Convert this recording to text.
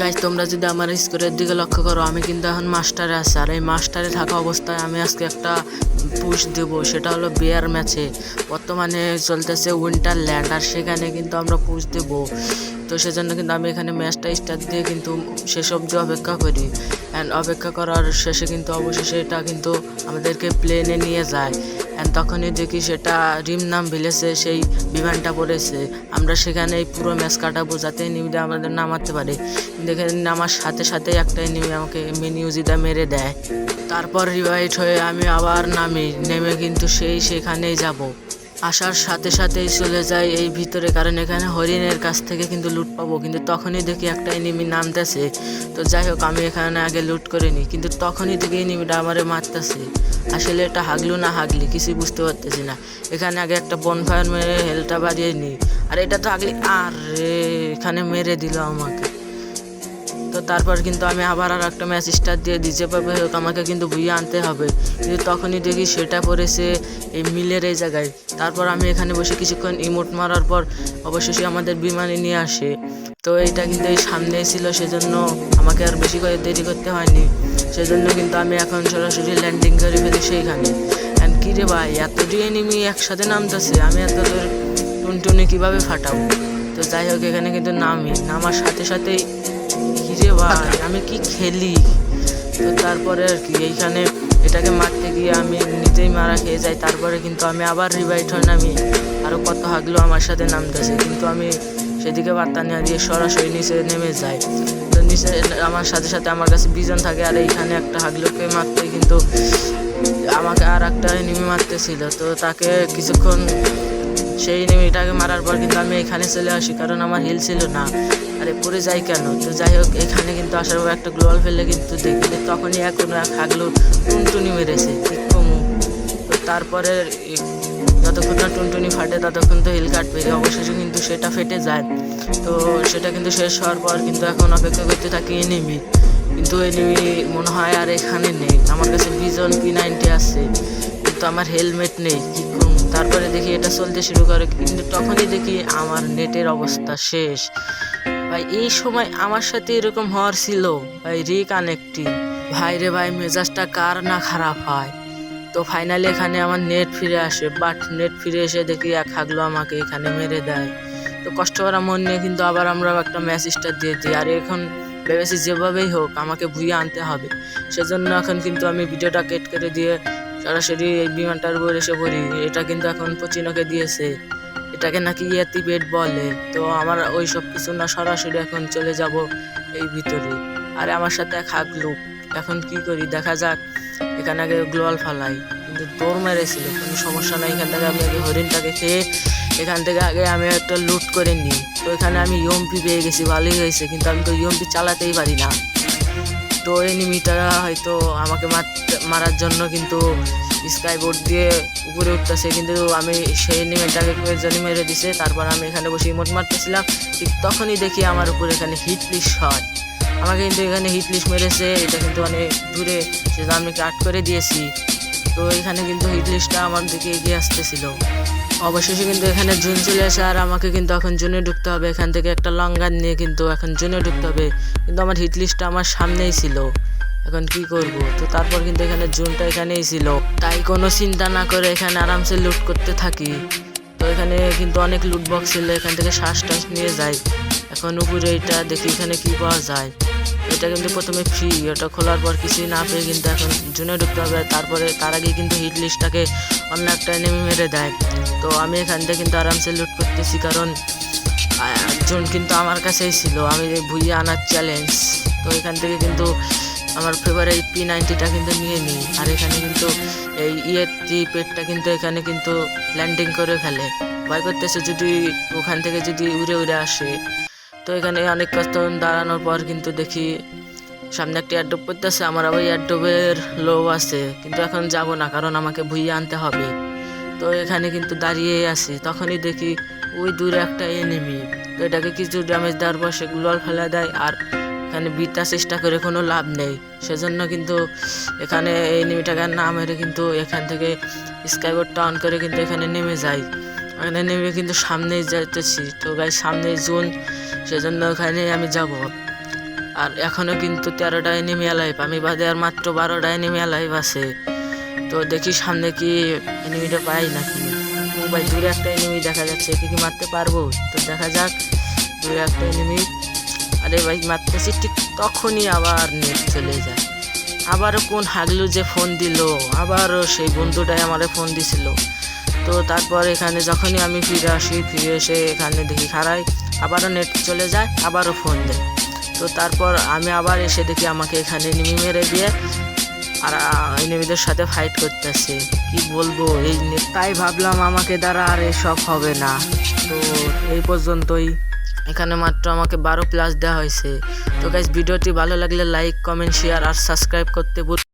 Guys তোমরা যদি আমার স্কোরের দিকে লক্ষ্য করো, আমি কিন্তু এখন মাস্টারে আছি। আর এই মাস্টারে থাকা অবস্থায় আমি আজকে একটা পুশ দেব, সেটা হলো বিয়ার ম্যাচে। বর্তমানে চলতেছে উইন্টারল্যান্ড, আর সেখানে কিন্তু আমরা পুশ দেব। তো সেজন্য কিন্তু আমি এখানে ম্যাচটা স্টার্ট দিয়ে কিন্তু শেষ অবধি অপেক্ষা করি। অ্যান্ড অপেক্ষা করার শেষে কিন্তু অবশেষে এটা কিন্তু আমাদেরকে প্লেনে নিয়ে যায়। অ্যান্ড তখনই দেখি সেটা রিম নাম ভিলেজে সেই বিমানটা পড়েছে। আমরা সেখানে পুরো ম্যাচ কাটাবো যাতে এনিমিটা আমাদের নামাতে পারে। কিন্তু এখানে নামার সাথে সাথে একটা এনিমি আমাকে মিনিউজিটা মেরে দেয়। তারপর রিভাইট হয়ে আমি আবার নেমে কিন্তু সেখানেই যাব। আসার সাথে সাথেই চলে যায় এই ভিতরে, কারণ এখানে হরিণের কাছ থেকে কিন্তু লুট পাবো। কিন্তু তখনই দেখি একটা এনিমি নামতেছে। তো যাই হোক, আমি এখানে আগে লুট করে নিই, কিন্তু তখনই দেখি এনিমিটা আমারে মারতেছে। আসলে এটা হাগলু না হাগলি কিছুই বুঝতে পারতেছি না। এখানে আগে একটা বনফায়ার মেরে হেলটা বাড়িয়ে নিই। আর এটা তো হাগলি, আরে এখানে মেরে দিল আমাকে। তো তারপর কিন্তু আমি আবার আর একটা ম্যাচ স্টার্ট দিয়ে দিই, যেভাবে হোক আমাকে কিন্তু ভুইয়ে আনতে হবে। কিন্তু তখনই দেখি সেটা পড়েছে এই মিলের এই জায়গায়। তারপর আমি এখানে বসে কিছুক্ষণ ইমোট মারার পর অবশেষে আমাদের বিমানে নিয়ে আসে। তো এইটা কিন্তু এই সামনেই ছিল, সেজন্য আমাকে আর বেশি করে দেরি করতে হয়নি। সেজন্য কিন্তু আমি এখন সরাসরি ল্যান্ডিং করে ফেলি সেইখানে। অ্যান্ড কিরে ভাই, এতটি এনিমি একসাথে নামতেছে, আমি এত তোর টুনটুনি কীভাবে ফাটাবো? তো যাই হোক, এখানে কিন্তু নামার সাথে সাথেই কিরে ভাই আমি কি খেলি। তো তারপরে আর কি এইখানে এটাকে মারতে গিয়ে আমি নিজেই মারা খেয়ে যাই। তারপরে কিন্তু আমি আবার রিভাইট হয়ে নামি। আরও কত হাগলো আমার সাথে নামতেছে, কিন্তু আমি সেদিকে বার্তা নিয়ে দিয়ে সরাসরি নিচে নেমে যাই। তো নিচে আমার সাথে সাথে আমার কাছে বিজন থাকে, আর এইখানে একটা হাগলোকে মারতে কিন্তু আমাকে আর একটা এনিমি মারতেছিল। তো তাকে কিছুক্ষণ সেই এনিমিটাকে মারার পর কিন্তু আমি এখানে চলে আসি, কারণ আমার হিল ছিল না। আরে পড়ে যাই কেন? তো যাই হোক, এখানে কিন্তু আসার পর একটা গ্লোয়াল ফেললে কিন্তু দেখি তখনই এখন হাগলো টুনটুনি মেরেছে ঠিক কমু। তো তারপরে যতক্ষণ না টুনটুনি ফাটে ততক্ষণ তো হিল কাটবে। অবশেষে কিন্তু সেটা ফেটে যায়। তো সেটা কিন্তু শেষ হওয়ার পর কিন্তু এখন অপেক্ষা করতে থাকি এনিমি। কিন্তু এনিমি মনে হয় আর এখানে নেই। আমার কাছে বিজন P90 আছে, কিন্তু আমার হেলমেট নেই। কি করুন? তারপরে দেখি এটা চলতে শুরু করে, কিন্তু তখনই দেখি আমার নেটের অবস্থা শেষ। ভাই এই সময় আমার সাথে এরকম হওয়ার ছিল ভাই, রিকানেক্টিং। ভাই রে ভাই, মেজাজটা কার না খারাপ হয়। তো ফাইনালি এখানে আমার নেট ফিরে আসে, বাট নেট ফিরে এসে দেখি এক হাগলো আমাকে এখানে মেরে দেয়। তো কষ্ট করা মন নিয়ে কিন্তু আবার আমরা একটা ম্যাচ স্টার্ট দিয়ে দিই। আর এখন ভেবেছি যেভাবেই হোক আমাকে ভুইয়ে আনতে হবে। সেজন্য এখন কিন্তু আমি ভিডিওটা কেট করে দিয়ে সরাসরি এই বিমানটার উপর এসে পড়ি। এটা কিন্তু এখন পচিনোকে দিয়েছে, এটাকে নাকি ইয়াতি পেট বলে। তো আমার ওই সব কিছু না, সরাসরি এখন চলে যাব এই ভিতরে। আরে আমার সাথে এক হাগলু, এখন কি করি দেখা যাক। এখানে আগে গ্লোয়াল ফালাই, কিন্তু দৌড় মেরেছিল, কোনো সমস্যা নাই। এখান থেকে আমি আগে হরিণটাকে খেয়ে এখান থেকে আগে আমি একটা লুট করে নিই। তো এখানে আমি ইউএমপি পেয়ে গেছি, ভালোই হয়েছে, কিন্তু আমি তো ইউএমপি চালাতেই পারি না। তো এনিমিটা হয়তো আমাকে মারার জন্য কিন্তু স্কাইবোর্ড দিয়ে উপরে উঠতেছে, কিন্তু আমি সেই এনিমিটাকে কয়েকজনই মেরে দিছে। তারপর আমি এখানে বসে ইমোট মারতেছিলাম, ঠিক তখনই দেখি আমার উপর এখানে হিট লিস্ট হয়। আমাকে কিন্তু এখানে হিট লিস্ট মেরেছে, এটা কিন্তু অনেক দূরে, সেটা আমি কাট করে দিয়েছি। তো এখানে কিন্তু হিট লিস্টটা আমার দিকে এগিয়ে আসতেছিল। অবশেষে কিন্তু এখানে জুন চলে আসে, আর আমাকে কিন্তু এখন জুনে ঢুকতে হবে। এখান থেকে একটা লং গান নিয়ে কিন্তু এখন জুনে ঢুকতে হবে, কিন্তু আমার হিট লিস্টটা আমার সামনেই ছিল। এখন কি করব? তো তারপর কিন্তু এখানে জুনটা এখানেই ছিল, তাই কোনো চিন্তা না করে এখানে আরামসে লুট করতে থাকি। তো এখানে কিন্তু অনেক লুট বক্স ছিল, এখান থেকে শ্বাস টাস নিয়ে যাই। এখন উপরে এটা দেখি এখানে কি পাওয়া যায়। এটা কিন্তু প্রথমে ফ্রি, ওটা খোলার পর কিছুই না পেয়ে কিন্তু এখন জুনে ঢুকতে হবে। তারপরে তার আগে কিন্তু হিট লিস্টটাকে অন্য একটা এনিমি মেরে দেয়। তো আমি এখান থেকে কিন্তু আরামসে লুট করতেছি, কারণ জুন কিন্তু আমার কাছেই ছিল। আমি ভুইয়ে আনার চ্যালেঞ্জ। তো এখান থেকে কিন্তু আমার ফেভারিট P90টা কিন্তু নিয়ে নিই। আর এখানে কিন্তু এই ইয়েটি পেটটা কিন্তু এখানে কিন্তু ল্যান্ডিং করে ফেলে, ভয় করতেছে যদি ওখান থেকে যদি উড়ে উড়ে আসে। তো এখানে অনেক কষ্ট দাঁড়ানোর পর কিন্তু দেখি সামনে একটা এয়ারড্রপ করতেছে। আমার আবার এয়ারড্রপের লো আছে, কিন্তু এখন যাব না, কারণ আমাকে ভুইয়ে আনতে হবে। তো এখানে কিন্তু দাঁড়িয়ে আছি, তখনই দেখি ওই দূরে একটা এনিমি। তো এটাকে কিছু ড্যামেজ দেওয়ার পর সে গ্লোয়াল ফেলে দেয়। আর এখানে বিটটা চেষ্টা করে কোনো লাভ নেই, সেজন্য কিন্তু এখানে এনিমিটাকে না মেরে কিন্তু এখান থেকে স্কাইবোর্ডটা অন করে কিন্তু এখানে নেমে যাই। এখানে নেমে কিন্তু সামনেই যাইতেছি। তো গাই সামনেই জোন, সেজন্য ওখানে আমি যাব। আর এখনও কিন্তু 13টা এনিমি অ্যালাইভ, আমি বাদে আর মাত্র 12টা এনিমি অ্যালাইভ আছে। তো দেখি সামনে কি এনিমিটা পাই নাকি। ও ভাই দূরে একটা এনিমি দেখা যাচ্ছে, একে কি মারতে পারবো? তো দেখা যাক। দূরে একটা এনিমি, আরে ভাই মারতেছি, ঠিক তখনই আবার নেট চলে যায়। আবারও কোন হাগলু যে ফোন দিল, আবারও সেই বন্ধুটাই আমারে ফোন দিছিল। তো তারপর এখানে যখনই আমি ফিরে আসি, ফিরে এসে এখানে দেখি খাড়াই, আবারও নেট চলে যায়, আবারও ফোন দেয়। তো তারপর আমি আবার এসে দেখি আমাকে এখানে এনিমি মেরে দিয়ে আর এনিমিদের সাথে ফাইট করতেছে। কি বলবো, এই তাই ভাবলাম আমাকে দ্বারা আর এসব হবে না। তো এই পর্যন্তই, এখানে মাত্র আমাকে 12+ দেওয়া হয়েছে। তো গাইস, ভিডিওটি ভালো লাগলে লাইক, কমেন্ট, শেয়ার আর সাবস্ক্রাইব করতে